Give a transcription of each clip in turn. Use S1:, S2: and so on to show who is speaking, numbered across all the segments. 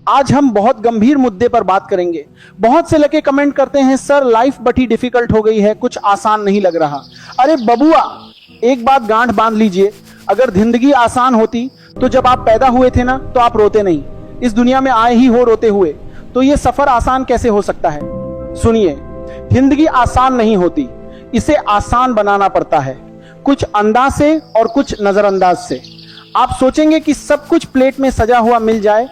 S1: आज हम बहुत गंभीर मुद्दे पर बात करेंगे। बहुत से लड़के कमेंट करते हैं, सर लाइफ बड़ी डिफिकल्ट हो गई है, कुछ आसान नहीं लग रहा। अरे बबुआ, एक बात गांठ बांध लीजिए, अगर जिंदगी आसान होती तो जब आप पैदा हुए थे ना तो आप रोते नहीं, इस दुनिया में आए ही हो रोते हुए, तो ये सफर आसान कैसे हो सकता है। सुनिए, जिंदगी आसान नहीं होती, इसे आसान बनाना पड़ता है, कुछ अंदाज से और कुछ नजरअंदाज से। आप सोचेंगे कि सब कुछ प्लेट में सजा हुआ मिल जाए,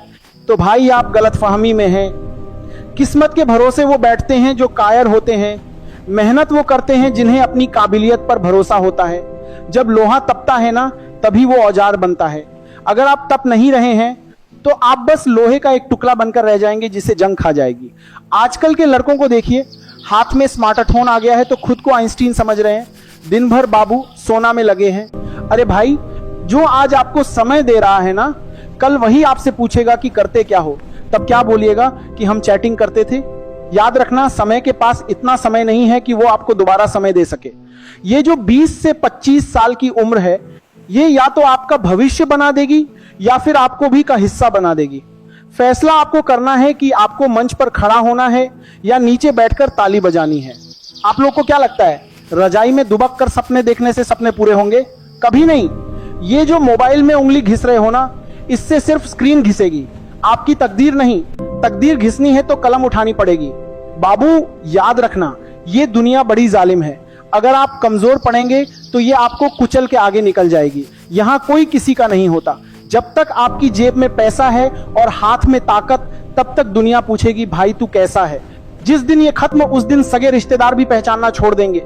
S1: तो भाई आप गलतफहमी में हैं। किस्मत के भरोसे वो बैठते हैं जो कायर होते हैं, मेहनत वो करते हैं जिन्हें अपनी काबिलियत पर भरोसा होता है। जब लोहा तपता है ना, तभी वो औजार बनता है। अगर आप तप नहीं रहे हैं तो आप बस लोहे का एक टुकड़ा बनकर रह जाएंगे जिसे जंग खा जाएगी। आजकल के लड़कों को देखिए, हाथ में स्मार्टफोन आ गया है तो खुद को आइंस्टीन समझ रहे हैं, दिन भर बाबू सोना में लगे हैं। अरे भाई, जो आज आपको समय दे रहा है ना, कल वही आपसे पूछेगा कि करते क्या हो, तब क्या बोलिएगा कि हम चैटिंग करते थे। याद रखना, समय के पास इतना समय नहीं है कि वो आपको दोबारा समय दे सके। ये जो 20 से 25 साल की उम्र है, ये या तो आपका भविष्य बना देगी या फिर आपको भी का हिस्सा बना देगी। फैसला आपको करना है कि आपको मंच पर खड़ा होना है या नीचे बैठकर ताली बजानी है। आप लोग को क्या लगता है, रजाई में दुबक कर सपने देखने से सपने पूरे होंगे? कभी नहीं। ये जो मोबाइल में उंगली घिस रहे हो ना, इससे सिर्फ स्क्रीन घिसेगी, आपकी तकदीर नहीं। तकदीर घिसनी है तो कलम उठानी पड़ेगी। बाबू याद रखना, ये दुनिया बड़ी जालिम है। अगर आप कमजोर पड़ेंगे तो ये आपको कुचल के आगे निकल जाएगी। यहाँ कोई किसी का नहीं होता। जब तक आपकी जेब में पैसा है और हाथ में ताकत, तब तक दुनिया पूछेगी भाई तू कैसा है। जिस दिन ये खत्म, उस दिन सगे रिश्तेदार भी पहचानना छोड़ देंगे।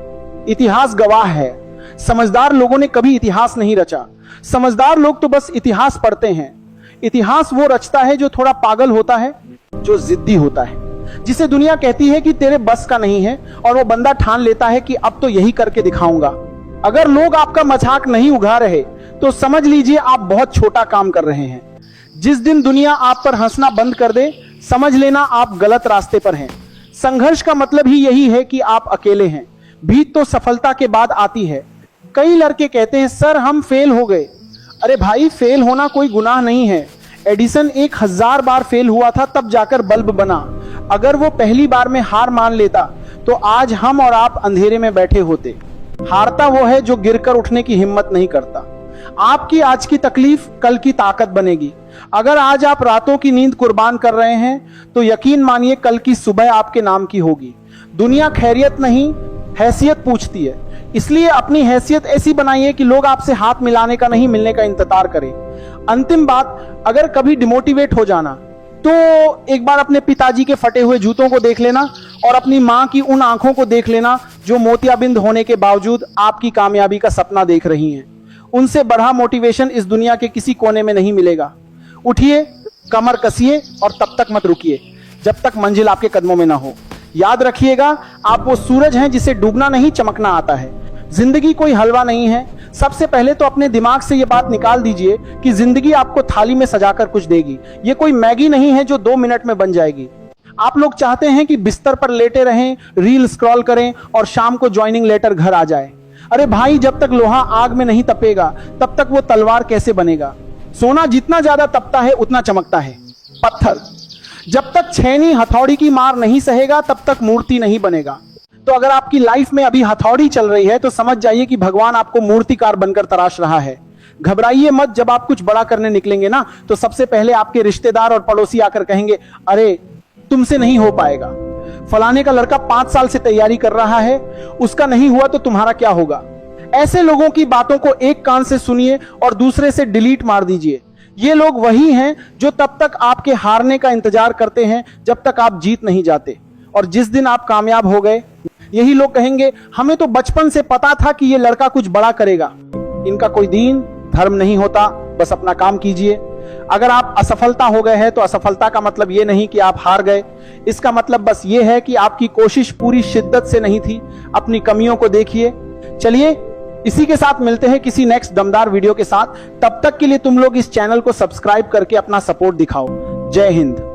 S1: इतिहास गवाह है, समझदार लोगों ने कभी इतिहास नहीं रचा। समझदार लोग तो बस इतिहास पढ़ते हैं। इतिहास वो रचता है जो थोड़ा पागल होता है, जो जिद्दी होता है, जिसे दुनिया कहती है कि तेरे बस का नहीं है, और वो बंदा ठान लेता है कि अब तो यही करके दिखाऊंगा। अगर लोग आपका मजाक नहीं उड़ा रहे तो समझ लीजिए आप बहुत छोटा काम कर रहे हैं। जिस दिन दुनिया आप पर हंसना बंद कर दे, समझ लेना आप गलत रास्ते पर हैं। संघर्ष का मतलब ही यही है कि आप अकेले हैं। भीत तो सफलता के बाद आती है। कई लड़के कहते हैं, सर हम फेल हो गए। अरे भाई, फेल होना कोई गुनाह नहीं है। एडिसन 1000 बार फेल हुआ था, तब जाकर बल्ब बना। अगर वो पहली बार में हार मान लेता तो आज हम और आप अंधेरे में बैठे होते। हारता वो है जो गिरकर उठने की हिम्मत नहीं करता। आपकी आज की तकलीफ कल की ताकत बनेगी। अगर आज आप रातों की नींद कुर्बान कर रहे हैं तो यकीन मानिए कल की सुबह आपके नाम की होगी। दुनिया खैरियत नहीं, हैसियत पूछती है। इसलिए अपनी हैसियत ऐसी बनाइए कि लोग आपसे हाथ मिलाने का नहीं, मिलने का इंतजार करें। अंतिम बात, अगर कभी डिमोटिवेट हो जाना तो एक बार अपने पिताजी के फटे हुए जूतों को देख लेना और अपनी मां की उन आंखों को देख लेना जो मोतियाबिंद होने के बावजूद आपकी कामयाबी का सपना देख रही हैं। उनसे बढ़ा मोटिवेशन इस दुनिया के किसी कोने में नहीं मिलेगा। उठिए, कमर कसिए और तब तक मत रुकिए जब तक मंजिल आपके कदमों में ना हो। याद रखिएगा, आप वो सूरज हैं जिसे डूबना नहीं, चमकना आता है। जिंदगी कोई हलवा नहीं है। सबसे पहले तो अपने दिमाग से ये बात निकाल दीजिए कि जिंदगी आपको थाली में सजाकर कुछ देगी। ये कोई मैगी नहीं है जो 2 मिनट में बन जाएगी। आप लोग चाहते हैं कि बिस्तर पर लेटे रहें, रील स्क्रॉल करें और शाम को ज्वाइनिंग लेटर घर आ जाए। अरे भाई, जब तक लोहा आग में नहीं तपेगा तब तक वो तलवार कैसे बनेगा। सोना जितना ज्यादा तपता है उतना चमकता है। पत्थर जब तक छेनी हथौड़ी की मार नहीं सहेगा तब तक मूर्ति नहीं बनेगा। तो अगर आपकी लाइफ में अभी हथौड़ी चल रही है तो समझ जाइए कि भगवान आपको मूर्तिकार बनकर तराश रहा है। घबराइए मत, जब आप कुछ बड़ा करने निकलेंगे ना तो सबसे पहले आपके रिश्तेदार और पड़ोसी आकर कहेंगे, अरे तुमसे नहीं हो पाएगा। फलाने का लड़का 5 साल से तैयारी कर रहा है, उसका नहीं हुआ तो तुम्हारा क्या होगा। ऐसे लोगों की बातों को एक कान से सुनिए और दूसरे से डिलीट मार दीजिए। ये लोग वही हैं जो तब तक आपके हारने का इंतजार करते हैं जब तक आप जीत नहीं जाते, और जिस दिन आप कामयाब हो गए यही लोग कहेंगे, हमें तो बचपन से पता था कि ये लड़का कुछ बड़ा करेगा। इनका कोई दीन धर्म नहीं होता, बस अपना काम कीजिए। अगर आप असफलता हो गए हैं तो असफलता का मतलब ये नहीं कि आप हार गए। इसका मतलब बस ये है कि आपकी कोशिश पूरी शिद्दत से नहीं थी। अपनी कमियों को देखिए। चलिए, इसी के साथ मिलते हैं किसी नेक्स्ट दमदार वीडियो के साथ। तब तक के लिए तुम लोग इस चैनल को सब्सक्राइब करके अपना सपोर्ट दिखाओ। जय हिंद।